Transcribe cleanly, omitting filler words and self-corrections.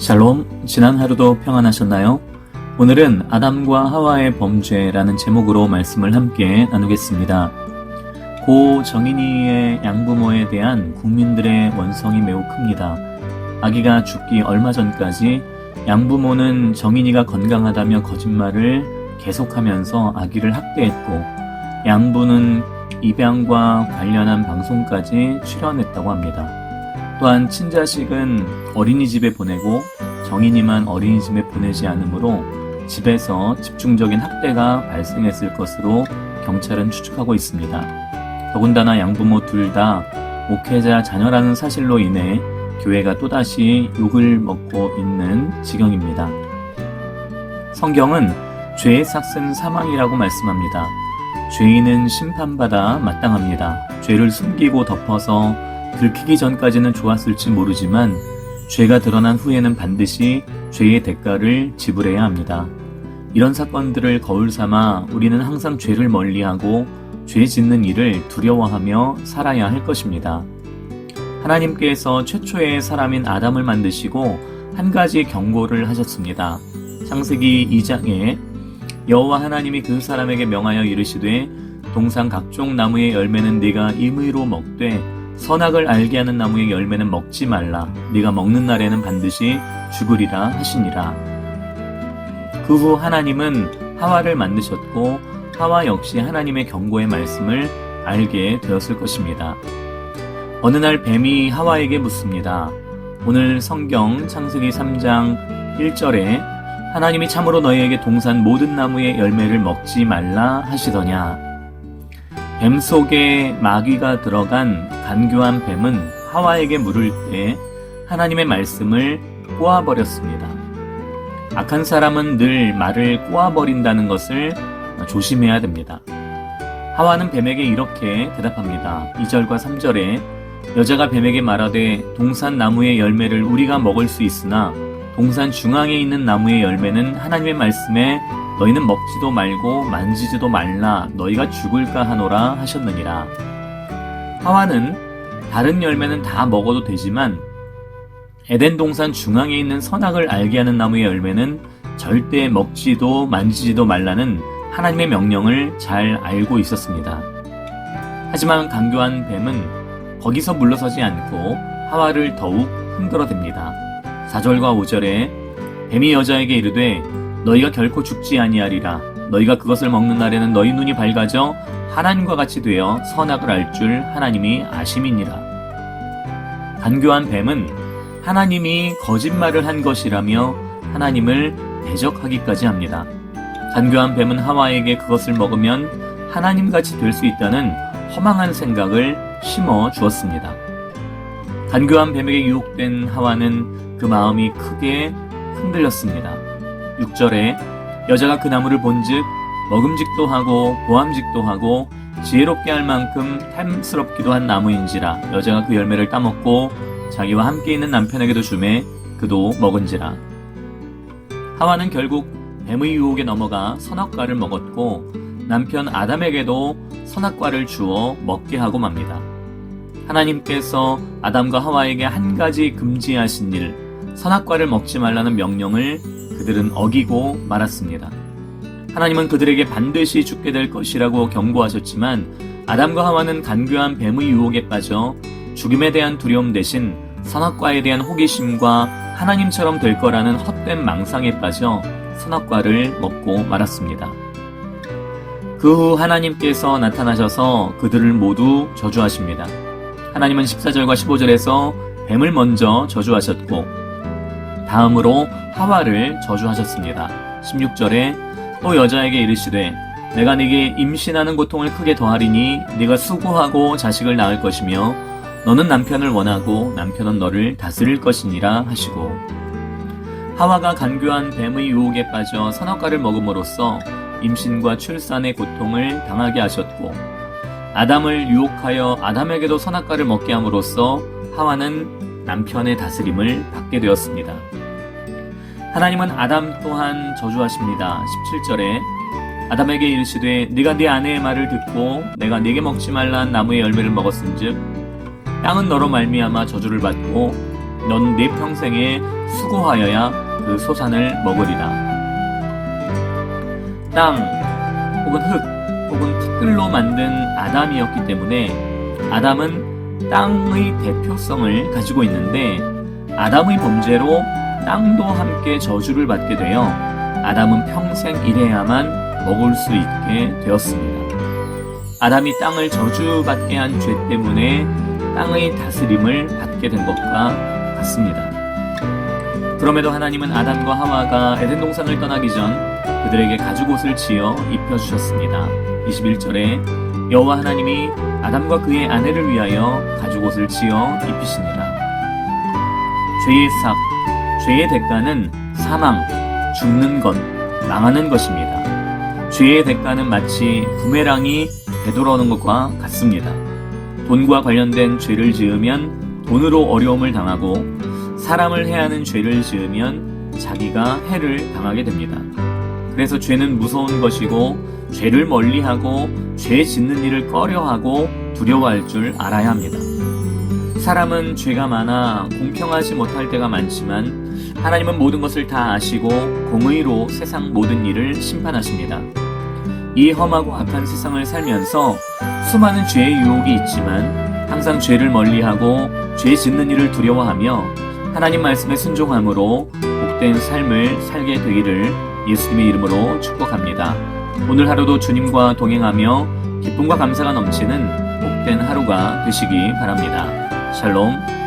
샬롬, 지난 하루도 평안하셨나요? 오늘은 아담과 하와의 범죄라는 제목으로 말씀을 함께 나누겠습니다. 고 정인이의 양부모에 대한 국민들의 원성이 매우 큽니다. 아기가 죽기 얼마 전까지 양부모는 정인이가 건강하다며 거짓말을 계속하면서 아기를 학대했고, 양부는 입양과 관련한 방송까지 출연했다고 합니다. 또한 친자식은 어린이집에 보내고 정인이만 어린이집에 보내지 않으므로 집에서 집중적인 학대가 발생했을 것으로 경찰은 추측하고 있습니다. 더군다나 양부모 둘 다 목회자 자녀라는 사실로 인해 교회가 또다시 욕을 먹고 있는 지경입니다. 성경은 죄의 삭은 사망이라고 말씀합니다. 죄인은 심판받아 마땅합니다. 죄를 숨기고 덮어서 들키기 전까지는 좋았을지 모르지만 죄가 드러난 후에는 반드시 죄의 대가를 지불해야 합니다. 이런 사건들을 거울 삼아 우리는 항상 죄를 멀리하고 죄 짓는 일을 두려워하며 살아야 할 것입니다. 하나님께서 최초의 사람인 아담을 만드시고 한 가지 경고를 하셨습니다. 창세기 2장에 여호와 하나님이 그 사람에게 명하여 이르시되 동산 각종 나무의 열매는 네가 임의로 먹되 선악을 알게 하는 나무의 열매는 먹지 말라. 네가 먹는 날에는 반드시 죽으리라 하시니라. 그 후 하나님은 하와를 만드셨고 하와 역시 하나님의 경고의 말씀을 알게 되었을 것입니다. 어느 날 뱀이 하와에게 묻습니다. 오늘 성경 창세기 3장 1절에 하나님이 참으로 너희에게 동산 모든 나무의 열매를 먹지 말라 하시더냐. 뱀 속에 마귀가 들어간 간교한 뱀은 하와에게 물을 때 하나님의 말씀을 꼬아버렸습니다. 악한 사람은 늘 말을 꼬아버린다는 것을 조심해야 됩니다. 하와는 뱀에게 이렇게 대답합니다. 2절과 3절에 여자가 뱀에게 말하되 동산 나무의 열매를 우리가 먹을 수 있으나 동산 중앙에 있는 나무의 열매는 하나님의 말씀에 너희는 먹지도 말고 만지지도 말라 너희가 죽을까 하노라 하셨느니라. 하와는 다른 열매는 다 먹어도 되지만 에덴 동산 중앙에 있는 선악을 알게 하는 나무의 열매는 절대 먹지도 만지지도 말라는 하나님의 명령을 잘 알고 있었습니다. 하지만 간교한 뱀은 거기서 물러서지 않고 하와를 더욱 흔들어댑니다. 4절과 5절에 뱀이 여자에게 이르되 너희가 결코 죽지 아니하리라. 너희가 그것을 먹는 날에는 너희 눈이 밝아져 하나님과 같이 되어 선악을 알 줄 하나님이 아심이니라. 간교한 뱀은 하나님이 거짓말을 한 것이라며 하나님을 대적하기까지 합니다. 간교한 뱀은 하와에게 그것을 먹으면 하나님같이 될 수 있다는 허망한 생각을 심어 주었습니다. 간교한 뱀에게 유혹된 하와는 그 마음이 크게 흔들렸습니다. 6절에 여자가 그 나무를 본즉 먹음직도 하고 보암직도 하고 지혜롭게 할 만큼 탐스럽기도 한 나무인지라. 여자가 그 열매를 따먹고 자기와 함께 있는 남편에게도 주매 그도 먹은지라. 하와는 결국 뱀의 유혹에 넘어가 선악과를 먹었고 남편 아담에게도 선악과를 주어 먹게 하고 맙니다. 하나님께서 아담과 하와에게 한 가지 금지하신 일, 선악과를 먹지 말라는 명령을 그들은 어기고 말았습니다. 하나님은 그들에게 반드시 죽게 될 것이라고 경고하셨지만 아담과 하와는 간교한 뱀의 유혹에 빠져 죽음에 대한 두려움 대신 선악과에 대한 호기심과 하나님처럼 될 거라는 헛된 망상에 빠져 선악과를 먹고 말았습니다. 그 후 하나님께서 나타나셔서 그들을 모두 저주하십니다. 하나님은 14절과 15절에서 뱀을 먼저 저주하셨고 다음으로 하와를 저주하셨습니다. 16절에 또 여자에게 이르시되 내가 네게 임신하는 고통을 크게 더하리니 네가 수고하고 자식을 낳을 것이며 너는 남편을 원하고 남편은 너를 다스릴 것이니라 하시고 하와가 간교한 뱀의 유혹에 빠져 선악과를 먹음으로써 임신과 출산의 고통을 당하게 하셨고 아담을 유혹하여 아담에게도 선악과를 먹게 함으로써 하와는 남편의 다스림을 받게 되었습니다. 하나님은 아담 또한 저주하십니다. 17절에 아담에게 이르시되 네가 네 아내의 말을 듣고 내가 네게 먹지 말란 나무의 열매를 먹었은즉 땅은 너로 말미암아 저주를 받고 넌 네 평생에 수고하여야 그 소산을 먹으리라. 땅 혹은 흙 혹은 티끌로 만든 아담이었기 때문에 아담은 땅의 대표성을 가지고 있는데 아담의 범죄로 땅도 함께 저주를 받게 되어 아담은 평생 일해야만 먹을 수 있게 되었습니다. 아담이 땅을 저주받게 한 죄 때문에 땅의 다스림을 받게 된 것과 같습니다. 그럼에도 하나님은 아담과 하와가 에덴 동산을 떠나기 전 그들에게 가죽옷을 지어 입혀주셨습니다. 21절에 여호와 하나님이 아담과 그의 아내를 위하여 가죽옷을 지어 입히시니라. 죄의 삭, 죄의 대가는 사망, 죽는 것, 망하는 것입니다. 죄의 대가는 마치 부메랑이 되돌아오는 것과 같습니다. 돈과 관련된 죄를 지으면 돈으로 어려움을 당하고 사람을 해하는 죄를 지으면 자기가 해를 당하게 됩니다. 그래서 죄는 무서운 것이고 죄를 멀리하고 죄 짓는 일을 꺼려하고 두려워할 줄 알아야 합니다. 사람은 죄가 많아 공평하지 못할 때가 많지만 하나님은 모든 것을 다 아시고 공의로 세상 모든 일을 심판하십니다. 이 험하고 악한 세상을 살면서 수많은 죄의 유혹이 있지만 항상 죄를 멀리하고 죄 짓는 일을 두려워하며 하나님 말씀에 순종함으로 복된 삶을 살게 되기를 예수님의 이름으로 축복합니다. 오늘 하루도 주님과 동행하며 기쁨과 감사가 넘치는 복된 하루가 되시기 바랍니다. 샬롬.